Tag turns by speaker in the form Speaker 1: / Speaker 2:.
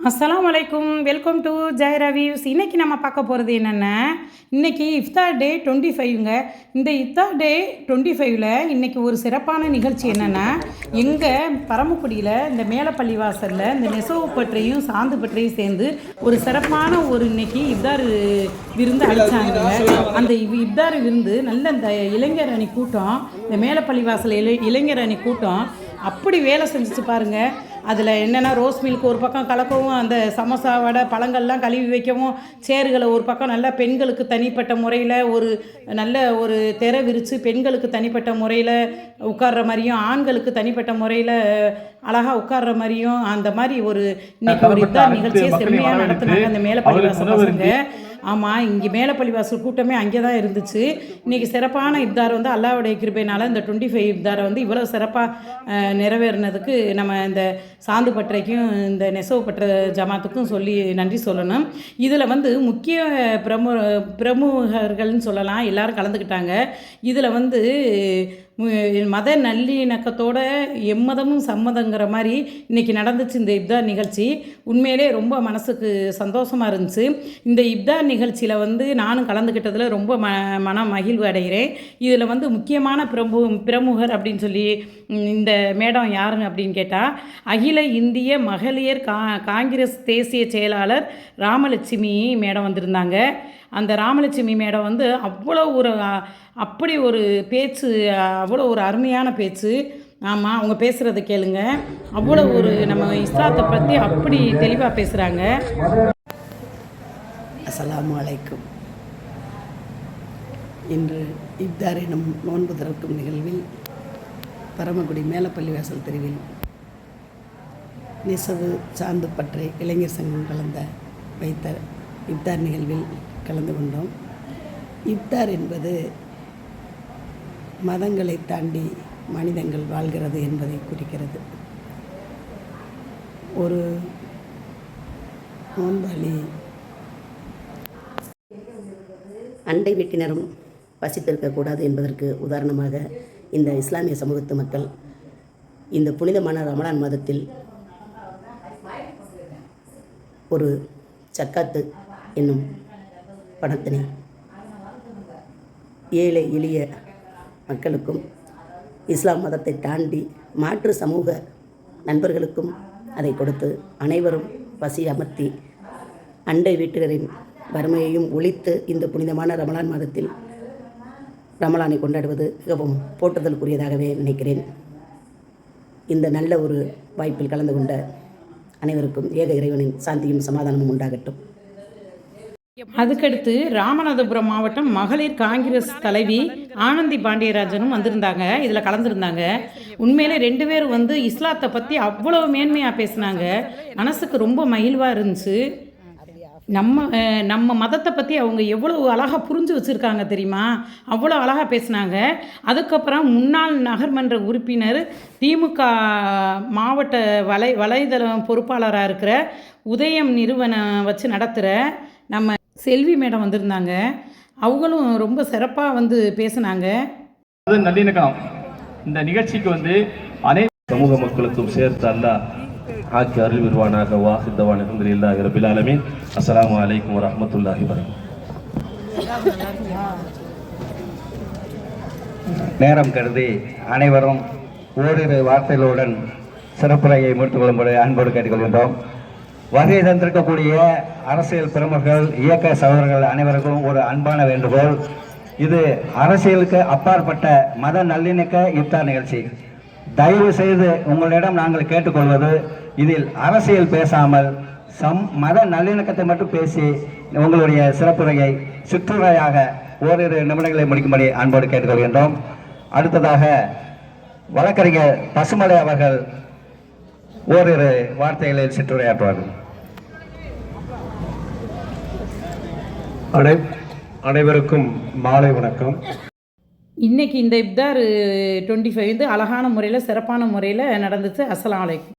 Speaker 1: அஸ்ஸலாமு அலைக்கும். Welcome to Jai reviews. இன்றைக்கி நம்ம பார்க்க போகிறது என்னென்னா, இன்றைக்கி இஃப்தார் டே 25ங்க. இந்த இஃப்தார் டே 25ல் இன்றைக்கி ஒரு சிறப்பான நிகழ்ச்சி என்னென்னா, எங்கள் பரமக்குடியில் இந்த மேலப்பள்ளி வாசலில் இந்த நெசவு பற்றையும் சாந்து பற்றையும் சேர்ந்து ஒரு சிறப்பான இன்றைக்கி இஃப்தார் விருந்து அளித்தாங்க. அந்த இஃப்தார் விருந்து நல்ல இந்த இளைஞர் அணி கூட்டம், இந்த மேலப்பள்ளி வாசல் இளைஞர் அணி கூட்டம் அப்படி வேலை செஞ்சுச்சு பாருங்கள். அதில் என்னென்னா, ரோஸ் மில்க் ஒரு பக்கம் கலக்கவும், அந்த சமோசா வடை பழங்கள்லாம் கழுவி வைக்கவும், சேறுகளை ஒரு பக்கம் நல்லா பெண்களுக்கு தனிப்பட்ட முறையில் ஒரு திரை விரித்து பெண்களுக்கு தனிப்பட்ட முறையில் உட்கார்ற மாதிரியும், ஆண்களுக்கு தனிப்பட்ட முறையில் அழகாக உட்கார்ற மாதிரியும், அந்த மாதிரி இன்றைக்கி ஒரு இஃப்தார் நிகழ்ச்சியை செம்மையாக நடத்துனாங்க அந்த மேலப்பள்ளிவாசல் பசங்க. ஆமாம், இங்கே மேலப்பள்ளிவாசல் கூட்டமே அங்கே தான் இருந்துச்சு. இன்றைக்கி சிறப்பான இஃப்தார் அல்லாஹ்வுடைய கிருபையினால் இந்த 25 இஃப்தாரை இவ்வளோ சிறப்பாக நிறைவேறினதுக்கு நம்ம இந்த சாந்து பற்றைக்கும் இந்த நெசவு பற்ற ஜமாத்துக்கும் நன்றி சொல்லணும். இதில் முக்கிய பிரமுகர்கள்னு சொல்லலாம், எல்லோரும் கலந்துக்கிட்டாங்க. இதில் மத நல்லிணக்கத்தோட எம்மதமும் சம்மதங்கிற மாதிரி இன்றைக்கி நடந்துச்சு இந்த இஃப்தார் நிகழ்ச்சி. உண்மையிலே ரொம்ப மனசுக்கு சந்தோஷமாக இருந்துச்சு. இந்த இஃப்தார் நிகழ்ச்சியில் நானும் கலந்துக்கிட்டதில் ரொம்ப மன மகிழ்வு அடைகிறேன். இதில் முக்கியமான பிரமுகர் அப்படின்னு சொல்லி இந்த மேடம் யாருங்க அப்படின்னு கேட்டால், அகில இந்திய மகளிர் காங்கிரஸ் தேசிய செயலாளர் ராமலட்சுமி மேடம் வந்திருந்தாங்க. அந்த ராமலட்சுமி மேடம் அப்படி ஒரு பேச்சு, அவ்வளோ ஒரு அருமையான பேச்சு. ஆமாம், அவங்க பேசுகிறத கேளுங்க. அவ்வளோ நம்ம இஸ்லாத்தை பற்றி அப்படி தெளிவாக பேசுகிறாங்க.
Speaker 2: அஸ்ஸலாமு அலைக்கும். இன்று இஃப்தார் எனும் நோன்பு திறக்கும் நிகழ்வில் பரமக்குடி மேலப்பள்ளி வாசல் தெருவில் நெசவு சாந்து பற்றை இளைஞர் சங்கம் வைத்த இஃப்தார் நிகழ்வில் கலந்து கொண்டோம். இஃப்தார் என்பது மதங்களை தாண்டி மனிதங்கள் வாழ்கிறது என்பதை குறிக்கிறது. ஒரு நோன்பாளி அண்டை வீட்டினரும் பசித்திருக்கக்கூடாது என்பதற்கு உதாரணமாக இந்த இஸ்லாமிய சமூகத்து மக்கள் இந்த புனிதமான ரமலான் மாதத்தில் ஒரு சக்காத்து என்னும் பணத்தினை ஏழை எளிய மக்களுக்கும் இஸ்லாம் மதத்தை தாண்டி மாற்று சமூக நண்பர்களுக்கும் அதை கொடுத்து அனைவரும் பசி அமர்த்தி அண்டை வீட்டினரின் வறுமையையும் ஒழித்து இந்த புனிதமான ரமலான் மாதத்தில் ரமலானை கொண்டாடுவது மிகவும் போற்றுதலுக்குரியதாகவே நினைக்கிறேன். இந்த நல்ல ஒரு வாய்ப்பில் கலந்து கொண்ட அனைவருக்கும் ஏக இறைவனின் சாந்தியும் சமாதானமும் உண்டாகட்டும்.
Speaker 1: அதுக்கடுத்து ராமநாதபுரம் மாவட்டம் மகளிர் காங்கிரஸ் தலைவி ஆனந்தி பாண்டியராஜனும் வந்திருந்தாங்க, இதில் கலந்துருந்தாங்க. உண்மையிலே 2 பேரும் இஸ்லாத்தை பற்றி அவ்வளோ மேன்மையாக பேசினாங்க. மனசுக்கு ரொம்ப மகிழ்வாக இருந்துச்சு. நம்ம மதத்தை பற்றி அவங்க எவ்வளோ அழகாக புரிஞ்சு வச்சுருக்காங்க தெரியுமா, அவ்வளோ அழகாக பேசினாங்க. அதுக்கப்புறம் முன்னாள் நகர்மன்ற உறுப்பினர் திமுக மாவட்ட வலைதளம் பொறுப்பாளராக இருக்கிற உதயம் நிறுவனம் வச்சு நடத்துகிற நம்ம செல்வி மேடம் வந்திருந்தாங்க. அவங்களும் ரொம்ப சிறப்பாக பேசினாங்க.
Speaker 3: நல்லிணக்கம் இந்த நிகழ்ச்சிக்கு அனைத்து சமூக மக்களுக்கும் சேர்த்து அல்லாஹ் ஆக்கி அருள் விருவானாக. வாஹித்தவான் அல்ஹம்துலில்லாஹி ரப்பில் ஆலமீன். அஸ்ஸலாமு அலைக்கும் வரஹ்மத்துல்லாஹி வபரகாத்துஹு.
Speaker 4: நேரம் கருதி அனைவரும் ஓரிரு வார்த்தைகளுடன் சிறப்புரையை முடித்துக் கொள்ளும்படி அன்போடு கேட்டுக்கொள்கின்றோம். வருகை தந்திருக்கக்கூடிய அரசியல் பிரமுகர்கள், இயக்க சகோதரர்கள் அனைவருக்கும் ஒரு அன்பான வேண்டுகோள். இது அரசியலுக்கு அப்பாற்பட்ட மத நல்லிணக்க இஃப்தார் நிகழ்ச்சி. தயவு செய்து உங்களிடம் நாங்கள் கேட்டுக்கொள்வது, இதில் அரசியல் பேசாமல் மத நல்லிணக்கத்தை மட்டும் பேசி உங்களுடைய சிறப்புரையை சுற்றுரையாக ஓரிரு நிமிடங்களை முடிக்கும்படி அன்போடு கேட்டுக்கொள்கின்றோம். அடுத்ததாக வழக்கறிஞர் பசுமலை அவர்கள் ஓரிரு வார்த்தைகளில் சிற்றுரையாற்றுவார்கள்.
Speaker 5: அனைவருக்கும் மாலை வணக்கம்.
Speaker 1: இன்றைக்கி இந்த இஃப்தார் 25 அழகான முறையில் சிறப்பான முறையில் நடந்துச்சு. அஸ்ஸலாமு அலைக்கும்.